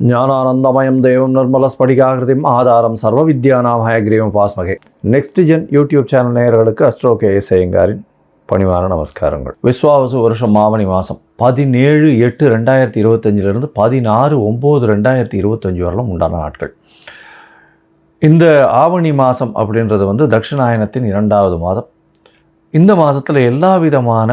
ஞானானந்தமயம் தேவம் நிர்மலஸ்படிகாகிருதிம் ஆதாரம் சர்வ வித்யானாம் ஹயக்ரீவம் பாஸ்மகே. நெக்ஸ்ட் ஜென் யூடியூப் சேனல் நேயர்களுக்கு அஸ்ட்ரோ கேஎஸ் ஐயங்காரின் பணிவான நமஸ்காரங்கள். விஸ்வாவசு வருஷம் ஆவணி மாதம் 17/8/2025 16/9/2025 வரலும் உண்டான நாட்கள். இந்த ஆவணி மாதம் அப்படின்றது தட்சிணாயனத்தின் 2வது மாதம். இந்த மாதத்தில் எல்லா விதமான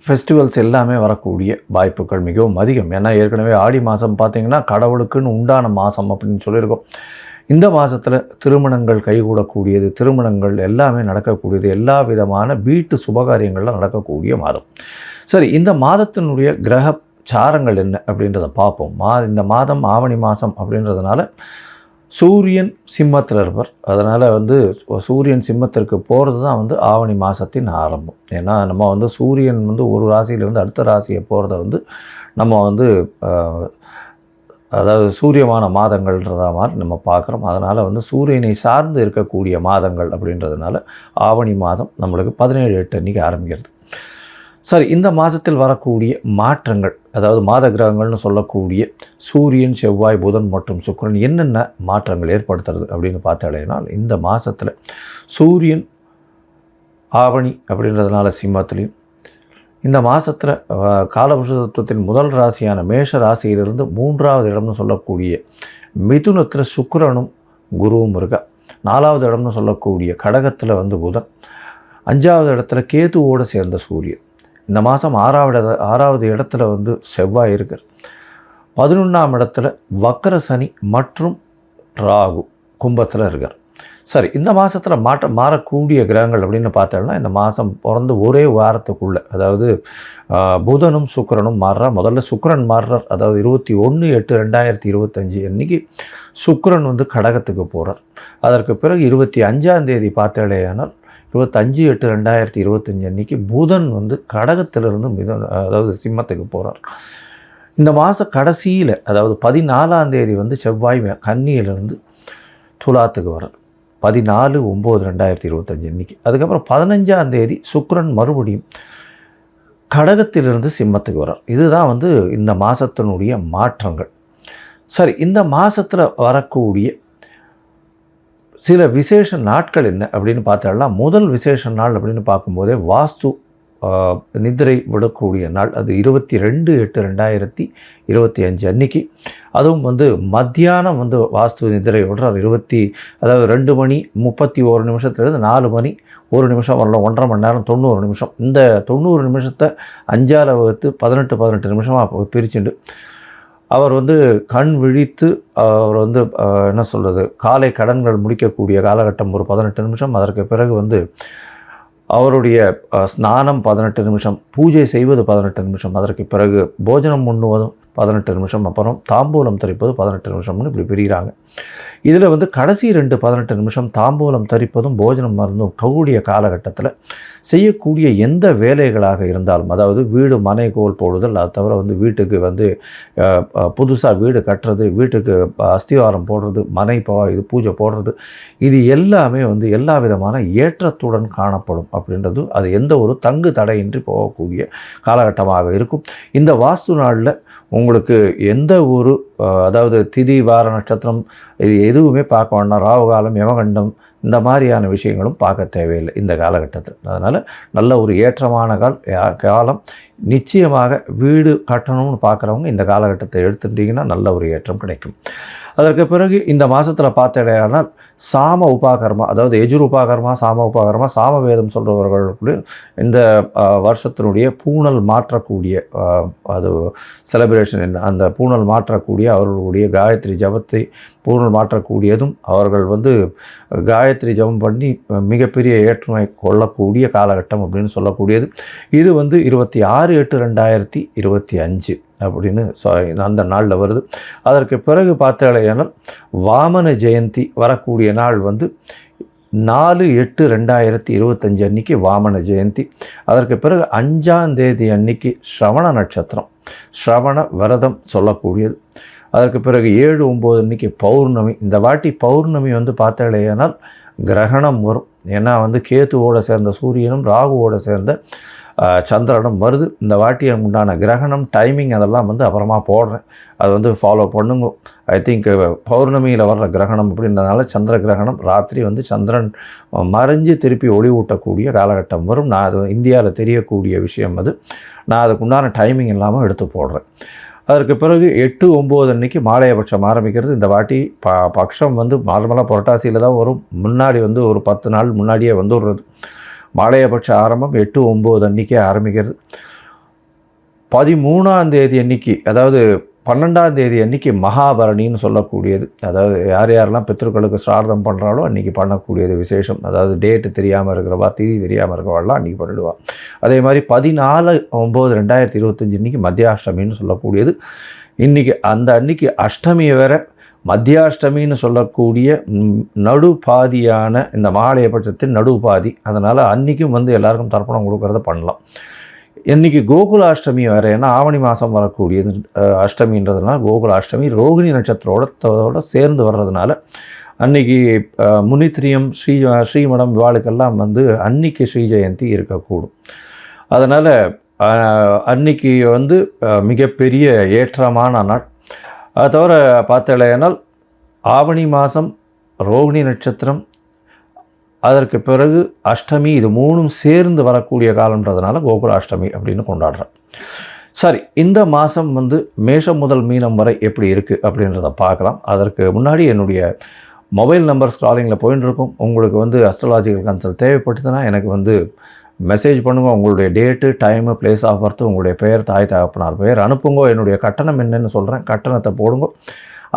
ஃபெஸ்டிவல்ஸ் எல்லாமே வரக்கூடிய வாய்ப்புகள் மிகவும் அதிகம். ஏன்னா ஏற்கனவே ஆடி மாதம் பார்த்திங்கன்னா கடவுளுக்குன்னு உண்டான மாதம் அப்படின்னு சொல்லியிருக்கோம். இந்த மாதத்தில் திருமணங்கள் கைகூடக்கூடியது, திருமணங்கள் எல்லாமே நடக்கக்கூடியது, எல்லா விதமான வீட்டு சுபகாரியங்கள்லாம் நடக்கக்கூடிய மாதம். சரி, இந்த மாதத்தினுடைய கிரக சாரங்கள் என்ன அப்படின்றத பார்ப்போம். இந்த மாதம் ஆவணி மாதம் அப்படின்றதுனால சூரியன் சிம்மத்தில் இருப்பார். அதனால் சூரியன் சிம்மத்திற்கு போகிறது தான் ஆவணி மாதத்தின் ஆரம்பம். ஏன்னா நம்ம சூரியன் ஒரு ராசியிலிருந்து அடுத்த ராசியை போகிறத நம்ம அதாவது சூரியமான மாதங்கள்ன்றத மாதிரி நம்ம பார்க்குறோம். அதனால் சூரியனை சார்ந்து இருக்கக்கூடிய மாதங்கள் அப்படின்றதுனால ஆவணி மாதம் நம்மளுக்கு 17/8 அன்றைக்கி ஆரம்பிக்கிறது. சரி, இந்த மாதத்தில் வரக்கூடிய மாற்றங்கள், அதாவது மாத கிரகங்கள்னு சொல்லக்கூடிய சூரியன், செவ்வாய், புதன் மற்றும் சுக்கிரன் என்னென்ன மாற்றங்கள் ஏற்படுத்துறது அப்படின்னு பார்த்தாலேனால், இந்த மாதத்தில் சூரியன் ஆவணி அப்படின்றதுனால சிம்மத்திலையும், இந்த மாதத்தில் காலபுருஷ தத்துவத்தின் முதல் ராசியான மேஷ ராசியிலிருந்து 3வது இடம்னு சொல்லக்கூடிய மிதுனத்தில் சுக்கிரனும் குருவும் இருக்கா. 4வது இடம்னு சொல்லக்கூடிய கடகத்தில் புதன், 5வது இடத்துல கேதுவோடு சேர்ந்த சூரியன். இந்த மாதம் 6வது இடத்துல செவ்வாய் இருக்கார். 11ஆம் இடத்துல வக்கர சனி மற்றும் ராகு கும்பத்தில் இருக்கார். சரி, இந்த மாதத்தில் மாறக்கூடிய கிரகங்கள் அப்படின்னு பார்த்தோம்னா, இந்த மாதம் பிறந்து ஒரே வாரத்துக்குள்ளே, அதாவது புதனும் சுக்கிரனும் மாறுறார். முதல்ல சுக்கிரன் மாறுறார். அதாவது 21/8/2025 அன்றைக்கி சுக்கிரன் கடகத்துக்கு போகிறார். அதற்கு பிறகு 25ஆம் தேதி பார்த்தேடையானால் 25/8/2025 அன்றைக்கி புதன் கடகத்திலிருந்து அதாவது சிம்மத்துக்கு போகிறார். இந்த மாத கடைசியில், அதாவது 14ஆம் தேதி செவ்வாய் கன்னியிலிருந்து துலாத்துக்கு வர்றார் 14/9/2025 அன்றைக்கி. அதுக்கப்புறம் 15ஆம் தேதி சுக்கிரன் மறுபடியும் கடகத்திலிருந்து சிம்மத்துக்கு வர்றார். இதுதான் இந்த மாதத்தினுடைய மாற்றங்கள். சரி, இந்த மாதத்தில் வரக்கூடிய சில விசேஷ நாட்கள் என்ன அப்படின்னு பார்த்தோம்னா, முதல் விசேஷ நாள் அப்படின்னு பார்க்கும்போதே வாஸ்து நிதிரை விடக்கூடிய நாள். அது 22/8/2025 அன்றைக்கி. அதுவும் மத்தியானம் வாஸ்து நிதிரை விடுறார். அதாவது 2 மணி 31 நிமிஷத்துலேருந்து 4 மணி 1 நிமிஷம் வரலாம், 1.5 மணி நேரம் 90 நிமிஷம். இந்த 90 நிமிஷத்தை 5ஆல் வகுத்து 18 நிமிஷமாக பிரிச்சுண்டு அவர் கண் விழித்து அவர் என்ன சொல்கிறது, காலை கடன்கள் முடிக்கக்கூடிய காலகட்டம் ஒரு 18 நிமிஷம். அதற்கு பிறகு அவருடைய ஸ்நானம் 18 நிமிஷம், பூஜை செய்வது 18 நிமிஷம், அதற்கு பிறகு போஜனம் உண்ணுவதும் 18 நிமிஷம், அப்புறம் தாம்பூலம் தரிப்பது 18 நிமிஷம்னு இப்படி பிரிகிறாங்க. இதில் கடைசி 18 நிமிஷம் தாம்பூலம் தரிப்பதும் போஜனம் மருந்தும் கூடிய காலகட்டத்தில் செய்யக்கூடிய எந்த வேலைகளாக இருந்தாலும், அதாவது வீடு மனை கோல் போடுதல், அது தவிர வீட்டுக்கு புதுசாக வீடு கட்டுறது, வீட்டுக்கு அஸ்திவாரம் போடுறது, மனை இது பூஜை போடுறது, இது எல்லாமே எல்லா விதமான ஏற்றத்துடன் காணப்படும் அப்படின்றது. அது எந்த ஒரு தங்கு தடையின்றி போகக்கூடிய காலகட்டமாக இருக்கும். இந்த வாஸ்து நாளில் உங்களுக்கு எந்த ஒரு அதாவது திதி, வார, நட்சத்திரம் இது எதுவுமே பார்க்க வேண்டாம். ராகு காலம், யமகண்டம் இந்த மாதிரியான விஷயங்களும் பார்க்க தேவையில்லை இந்த காலகட்டத்தில். அதனால் நல்ல ஒரு ஏற்றமான காலம். நிச்சயமாக வீடு கட்டணும்னு பார்க்குறவங்க இந்த காலகட்டத்தை எடுத்துட்டிங்கன்னா நல்ல ஒரு ஏற்றம் கிடைக்கும். அதற்கு பிறகு இந்த மாதத்தில் பார்த்தடையானால் சாம உபாகர்மா, அதாவது எஜுர் உபாகர்மா, சாம உபாகர்மா, சாமவேதம் சொல்கிறவர்களுக்கு இந்த வருஷத்தினுடைய பூணல் மாற்றக்கூடிய அது செலிப்ரேஷன் என்ன, அந்த பூணல் மாற்றக்கூடிய அவர்களுடைய காயத்ரி ஜபத்தை பூணல் மாற்றக்கூடியதும், அவர்கள் காயத்ரி ஜபம் பண்ணி மிகப்பெரிய ஏற்றுமை கொள்ளக்கூடிய காலகட்டம் அப்படின்னு சொல்லக்கூடியது. இது 26/8/2025 அப்படின்னு அந்த நாளில் வருது. அதற்கு பிறகு பார்த்தாலேயானால் வாமன ஜெயந்தி வரக்கூடிய நாள் 4/8/2025 அன்றைக்கி வாமன ஜெயந்தி. அதற்கு பிறகு 5ஆம் தேதி அன்றைக்கி ஸ்ரவண நட்சத்திரம், ஸ்ரவண விரதம் சொல்லக்கூடியது. அதற்கு பிறகு 7/9 அன்றைக்கி பௌர்ணமி. இந்த வாட்டி பௌர்ணமி பார்த்தாலேயானால் கிரகணம் வரும். ஏன்னா கேத்துவோடு சேர்ந்த சூரியனும் ராகுவோடு சேர்ந்த சந்திரனும் வருது. இந்த வாட்டி உண்டான கிரகணம் டைமிங் அதெல்லாம் வந்து அப்புறமா போடுறேன். அது வந்து ஃபாலோ பண்ணுங்க. ஐ திங்க் பௌர்ணமியில் வர்ற கிரகணம் அப்படின்றதுனால சந்திர கிரகணம் ராத்திரி வந்து சந்திரன் மறைஞ்சு திருப்பி ஒளி ஊட்டக்கூடிய காலகட்டம் வரும். நான் அது இந்தியாவில் தெரியக்கூடிய விஷயம் அது. நான் அதுக்குண்டான டைமிங் இல்லாமல் எடுத்து போடுறேன். அதற்கு பிறகு 8, 9 அன்றைக்கி மாலையபட்சம் ஆரம்பிக்கிறது. இந்த வாட்டி பட்சம் வந்து நார்மலாக புரட்டாசியில் தான் வரும். முன்னாடி வந்து ஒரு 10 நாள் முன்னாடியே வந்துடுறது. மாலையபட்ச ஆரம்பம் 8, 9 அன்றைக்கே ஆரம்பிக்கிறது. 13ஆம் தேதி அன்றைக்கி, அதாவது 12ஆம் தேதி அன்றைக்கி மகாபரணின்னு சொல்லக்கூடியது. அதாவது யாரெல்லாம் பித்ருக்களுக்கு ஸ்ரார்த்தம் பண்ணுறாலோ அன்றைக்கி பண்ணக்கூடியது விசேஷம். அதாவது டேட்டு தெரியாமல் இருக்கிறவா, திதி தெரியாமல் இருக்கிறவாள்லாம் அன்றைக்கி பண்ணிடுவாள். அதே மாதிரி 14/9/2025 இன்றைக்கி மத்தியாஷ்டமின்னு சொல்லக்கூடியது. இன்றைக்கி அந்த அன்றைக்கி அஷ்டமியை வேற மத்தியாஷ்டமின்னு சொல்லக்கூடிய நடுபாதியான இந்த மாலையபட்சத்தின் நடுபாதி. அதனால் அன்றைக்கும் வந்து எல்லாருக்கும் தர்ப்பணம் கொடுக்கறத பண்ணலாம். இன்றைக்கி கோகுலாஷ்டமி வேறு, ஏன்னா ஆவணி மாதம் வரக்கூடியது அஷ்டமின்றதுனால கோகுலாஷ்டமி ரோகிணி நட்சத்திரோட சேர்ந்து வர்றதுனால அன்றைக்கி முனித்திரியம் ஸ்ரீமடம் இவாளுக்கெல்லாம் வந்து அன்றைக்கி ஸ்ரீ ஜெயந்தி இருக்கக்கூடும். அதனால் அன்றைக்கி வந்து மிகப்பெரிய ஏற்றமான நாள். அதை தவிர பார்த்தலையானால் ஆவணி மாதம் ரோகிணி நட்சத்திரம், அதற்கு பிறகு அஷ்டமி, இது 3ம் சேர்ந்து வரக்கூடிய காலன்றதுனால கோகுலாஷ்டமி அப்படின்னு கொண்டாடுறேன். சரி, இந்த மாதம் வந்து மேஷம் முதல் மீனம் வரை எப்படி இருக்குது அப்படின்றத பார்க்கலாம். அதற்கு முன்னாடி என்னுடைய மொபைல் நம்பர் ஸ்க்ராலிங்கில் போயின்னு இருக்கும். உங்களுக்கு வந்து அஸ்ட்ராலாஜிக்கல் கன்சல்ட் தேவைப்பட்டுதுன்னா எனக்கு வந்து மெசேஜ் பண்ணுங்க. உங்களுடைய date, time, place of birth, உங்களுடைய பெயர், தாய் தகப்பனார் பெயர் அனுப்புங்க. என்னுடைய கட்டணம் என்னென்னு சொல்கிறேன், கட்டணத்தை போடுங்க.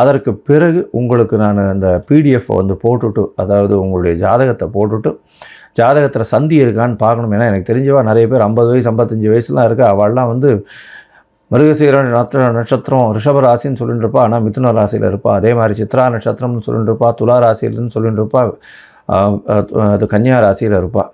அதற்கு பிறகு உங்களுக்கு நான் அந்த பிடிஎஃப்பை வந்து போட்டுவிட்டு, அதாவது உங்களுடைய ஜாதகத்தை போட்டுவிட்டு, ஜாதகத்தில் சந்தி இருக்கான்னு பார்க்கணும். ஏன்னா எனக்கு தெரிஞ்சவா நிறைய பேர் 50 வயசு 55 வயசுலாம் இருக்குது. அவள்லாம் வந்து மிருகசீர நட்சத்திரம் ரிஷப ராசின்னு சொல்லிட்டு இருப்பா, ஆனால் மிதுன ராசியில் இருப்பாள். அதே மாதிரி சித்ரா நட்சத்திரம்னு சொல்லிட்டு இருப்பா, துலா ராசியில்னு சொல்லிட்டு இருப்பா, அது கன்னியா ராசியில் இருப்பாள்.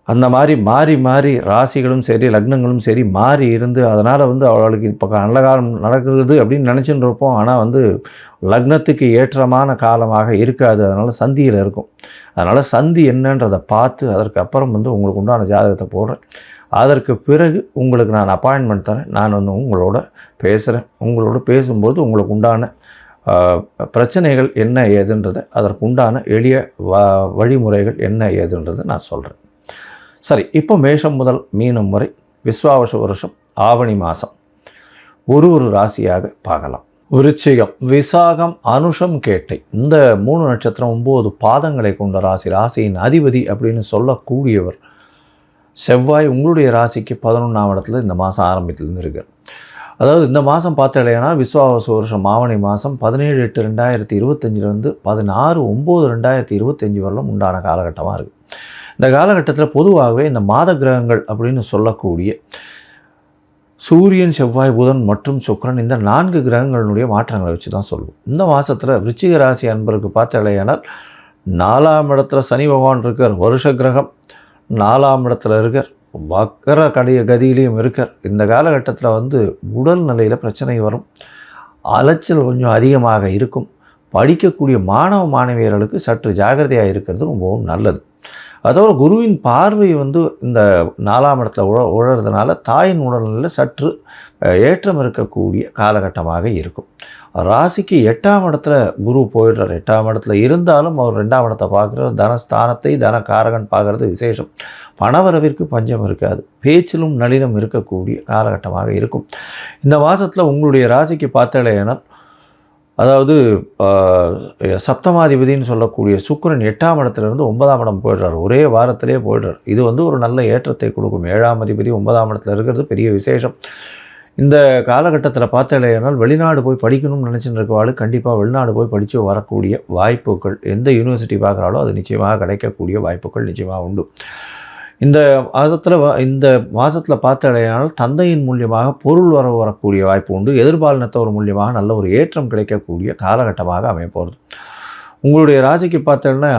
அந்த மாதிரி மாறி மாறி ராசிகளும் சரி லக்னங்களும் சரி மாறி இருந்து, அதனால் வந்து அவளுக்கு இப்போ நல்ல காலம் நடக்குது அப்படின்னு நினச்சின்னு இருப்போம். ஆனால் வந்து லக்னத்துக்கு ஏற்றமான காலமாக இருக்காது. அதனால் சந்தியில் இருக்கும். அதனால் சந்தி என்னன்றதை பார்த்து அதற்கு அப்புறம் வந்து உங்களுக்கு உண்டான ஜாதகத்தை போடுறேன். அதற்கு பிறகு உங்களுக்கு நான் அப்பாயின்மெண்ட் தரேன். நான் வந்து உங்களோட பேசுகிறேன். உங்களோட பேசும்போது உங்களுக்கு உண்டான பிரச்சனைகள் என்ன ஏதுன்றதை, அதற்கு உண்டான எளிய வழிமுறைகள் என்ன ஏதுன்றதை நான் சொல்கிறேன். சரி, இப்போ மேஷம் முதல் மீனம் வரை விஸ்வாவச வருஷம் ஆவணி மாதம் ஒரு ராசியாக பார்க்கலாம். விருச்சிகம், விசாகம், அனுஷம், கேட்டை, இந்த 3 நட்சத்திரம் 9 பாதங்களை கொண்ட ராசி. ராசியின் அதிபதி அப்படின்னு சொல்லக்கூடியவர் செவ்வாய். உங்களுடைய ராசிக்கு 11ஆம் இடத்துல இந்த மாதம் ஆரம்பத்திலேருந்து இருக்கார். அதாவது இந்த மாதம் பார்த்தீங்கன்னா விஸ்வாவச வருஷம் ஆவணி மாதம் 17/8/2025 16/9/2025 வரலும் உண்டான காலகட்டமாக இருக்குது. இந்த காலகட்டத்தில் பொதுவாகவே இந்த மாத கிரகங்கள் அப்படின்னு சொல்லக்கூடிய சூரியன், செவ்வாய், புதன் மற்றும் சுக்கிரன், இந்த 4 கிரகங்களுடைய மாற்றங்களை வச்சு தான் சொல்லுவோம். இந்த மாதத்தில் விருச்சிக ராசி அன்பருக்கு பார்த்தலையானால் 4ஆம் இடத்துல சனி பகவான் இருக்கார். வருஷ கிரகம் 4ஆம் இடத்துல இருக்கார். வக்கர கதியிலையும் இருக்கார். இந்த காலகட்டத்தில் வந்து உடல் நிலையில் பிரச்சனை வரும். அலைச்சல் கொஞ்சம் அதிகமாக இருக்கும். படிக்கக்கூடிய மாணவ மாணவியர்களுக்கு சற்று ஜாகிரதையாக இருக்கிறது ரொம்பவும் நல்லது. அதோட குருவின் பார்வை வந்து இந்த 4ஆம் இடத்துல உழறதுனால தாயின் உடல்நிலையில் சற்று ஏற்றம் இருக்கக்கூடிய காலகட்டமாக இருக்கும். ராசிக்கு 8ஆம் இடத்துல குரு போயிடுறார். 8ஆம் இடத்துல இருந்தாலும் அவர் 2ஆம் இடத்தை பார்க்குறார். தனஸ்தானத்தை தனகாரகன் பார்க்குறது விசேஷம். பணவரவிற்கு பஞ்சம் இருக்காது. பேச்சிலும் நளினம் இருக்கக்கூடிய காலகட்டமாக இருக்கும். இந்த மாதத்தில் உங்களுடைய ராசிக்கு பார்த்தாலேனால், அதாவது சப்தமாதிபதினு சொல்லக்கூடிய சுக்கிரன் 8ஆம் இடத்துலேருந்து 9ஆம் இடம் போயிடுறார். ஒரே வாரத்திலே போயிடுறார். இது வந்து ஒரு நல்ல ஏற்றத்தை கொடுக்கும். 7ஆம் அதிபதி 9ஆம் இடத்துல இருக்கிறது பெரிய விசேஷம். இந்த காலகட்டத்தில் பார்த்தாலேனால் வெளிநாடு போய் படிக்கணும்னு நினச்சிட்டு இருக்கவாள் கண்டிப்பாக வெளிநாடு போய் படித்து வரக்கூடிய வாய்ப்புகள், எந்த யூனிவர்சிட்டி பார்க்குறாலோ அது நிச்சயமாக கிடைக்கக்கூடிய வாய்ப்புகள் நிச்சயமாக உண்டு. இந்த மாதத்தில் பார்த்தாலேனால் தந்தையின் மூலியமாக பொருள் வரக்கூடிய வாய்ப்பு உண்டு. எதிர்பாலினத்தவர் மூலியமாக நல்ல ஒரு ஏற்றம் கிடைக்கக்கூடிய காலகட்டமாக அமையப்போகிறது. உங்களுடைய ராசிக்கு பார்த்தோன்னா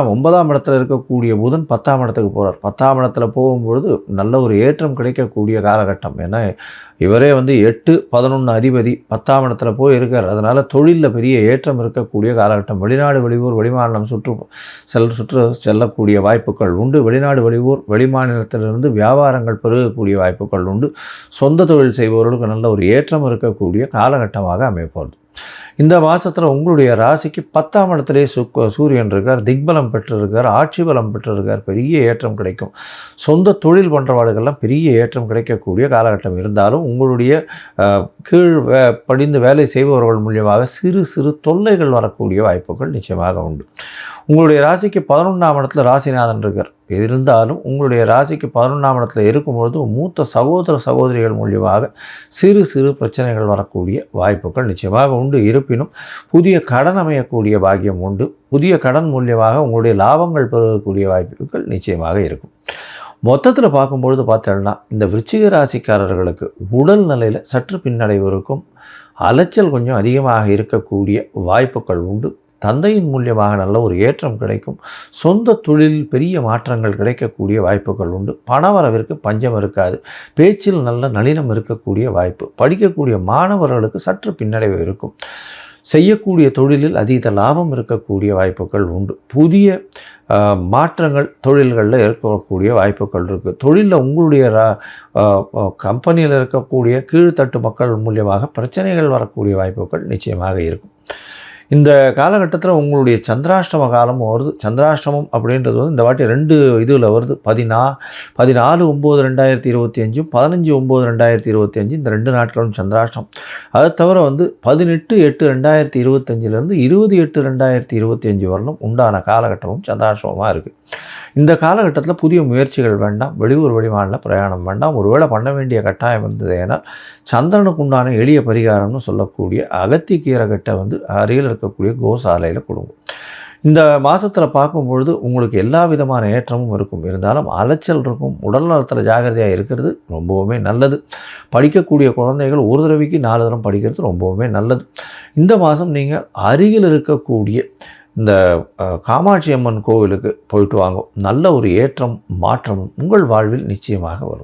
9ஆம் இடத்துல இருக்கக்கூடிய புதன் 10ஆம் இடத்துக்கு போகிறார். 10ஆம் இடத்துல போகும்பொழுது நல்ல ஒரு ஏற்றம் கிடைக்கக்கூடிய காலகட்டம். ஏன்னா இவரே 8, 11 அதிபதி 10ஆம் இடத்துல போய் இருக்கார். அதனால் தொழிலில் பெரிய ஏற்றம் இருக்கக்கூடிய காலகட்டம். வெளிநாடு வெளியூர் வெளிமாநிலம் சுற்று செல்லக்கூடிய வாய்ப்புகள் உண்டு. வெளிநாடு வெளியூர் வெளிமாநிலத்திலிருந்து வியாபாரங்கள் பெருகக்கூடிய வாய்ப்புகள் உண்டு. சொந்த தொழில் செய்பவர்களுக்கு நல்ல ஒரு ஏற்றம் இருக்கக்கூடிய காலகட்டமாக அமைப்போது. இந்த மாதத்தில் உங்களுடைய ராசிக்கு 10ஆம் இடத்திலே சூரியன் இருக்கார். திக்பலம் பெற்றிருக்கார். ஆட்சி பலம் பெற்றிருக்கார். பெரிய ஏற்றம் கிடைக்கும். சொந்த தொழில் போன்றவாடுகள்லாம் பெரிய ஏற்றம் கிடைக்கக்கூடிய காலகட்டம் இருந்தாலும் உங்களுடைய கீழ் படிந்து வேலை செய்பவர்கள் மூலியமாக சிறு சிறு தொல்லைகள் வரக்கூடிய வாய்ப்புகள் நிச்சயமாக உண்டு. உங்களுடைய ராசிக்கு 11ஆம் இடத்துல ராசிநாதன் இருக்கார். இருந்தாலும் உங்களுடைய ராசிக்கு 11ஆம் இடத்துல இருக்கும்பொழுது மூத்த சகோதரிகள் மூலியமாக சிறு சிறு பிரச்சனைகள் வரக்கூடிய வாய்ப்புகள் நிச்சயமாக உண்டு. இருப்பினும் புதிய கடன் அமையக்கூடிய பாக்கியம் உண்டு. புதிய கடன் மூலியமாக உங்களுடைய லாபங்கள் பெறக்கூடிய வாய்ப்புகள் நிச்சயமாக இருக்கும். மொத்தத்தில் பார்க்கும்பொழுது பார்த்தோம்னா இந்த விருச்சிக ராசிக்காரர்களுக்கு உடல் நிலையில் சற்று பின்னடைவு இருக்கும். அலைச்சல் கொஞ்சம் அதிகமாக இருக்கக்கூடிய வாய்ப்புகள் உண்டு. தந்தையின் மூலியமாக நல்ல ஒரு ஏற்றம் கிடைக்கும். சொந்த தொழிலில் பெரிய மாற்றங்கள் கிடைக்கக்கூடிய வாய்ப்புகள் உண்டு. பணவரவிற்கு பஞ்சம் இருக்காது. பேச்சில் நல்ல நளினம் இருக்கக்கூடிய வாய்ப்பு. படிக்கக்கூடிய மாணவர்களுக்கு சற்று பின்னடைவு இருக்கும். செய்யக்கூடிய தொழிலில் அதீத லாபம் இருக்கக்கூடிய வாய்ப்புகள் உண்டு. புதிய மாற்றங்கள் தொழில்களில் இருக்கக்கூடிய வாய்ப்புகள் இருக்குது. தொழிலில் உங்களுடைய கம்பெனியில் இருக்கக்கூடிய கீழ்த்தட்டு மக்கள் மூலியமாக பிரச்சனைகள் வரக்கூடிய வாய்ப்புகள் நிச்சயமாக இருக்கும். இந்த காலகட்டத்தில் உங்களுடைய சந்திராஷ்டம காலம் வருது. சந்திராஷ்டமம் அப்படின்றது இந்த வாட்டி 2 இதில் வருது. 14/9/2025 15/9/2025 இந்த 2 நாட்களும் சந்திராஷ்டம். அதை தவிர 18/8/2025 20/8/2025 வரலும் உண்டான காலகட்டமும் சந்திராஷ்டமமாக இருக்குது. இந்த காலகட்டத்தில் புதிய முயற்சிகள் வேண்டாம். வெளியூர் வெளிமாநில பிரயாணம் வேண்டாம். ஒருவேளை பண்ண வேண்டிய கட்டாயம் இருந்தது. ஏன்னால் சந்திரனுக்கு உண்டான எளிய பரிகாரம்னு சொல்லக்கூடிய அகத்திக்கீரை கட்டை அருகில் இருக்கக்கூடிய கோசாலையில் கொடுங்க. இந்த மாதத்தில் பார்க்கும்பொழுது உங்களுக்கு எல்லா விதமான ஏற்றமும் இருக்கும். இருந்தாலும் அலைச்சல் இருக்கும். உடல் நலத்தில் ஜாகிரதையாக இருக்கிறது ரொம்பவுமே நல்லது. படிக்கக்கூடிய குழந்தைகள் ஒரு தடவைக்கு 4 தரம் படிக்கிறது ரொம்பவுமே நல்லது. இந்த மாதம் நீங்கள் அருகில் இருக்கக்கூடிய இந்த காமாட்சி அம்மன் கோவிலுக்கு போயிட்டு வாங்க. நல்ல ஒரு ஏற்றம் மாற்றம் உங்கள் வாழ்வில் நிச்சயமாக வரும்.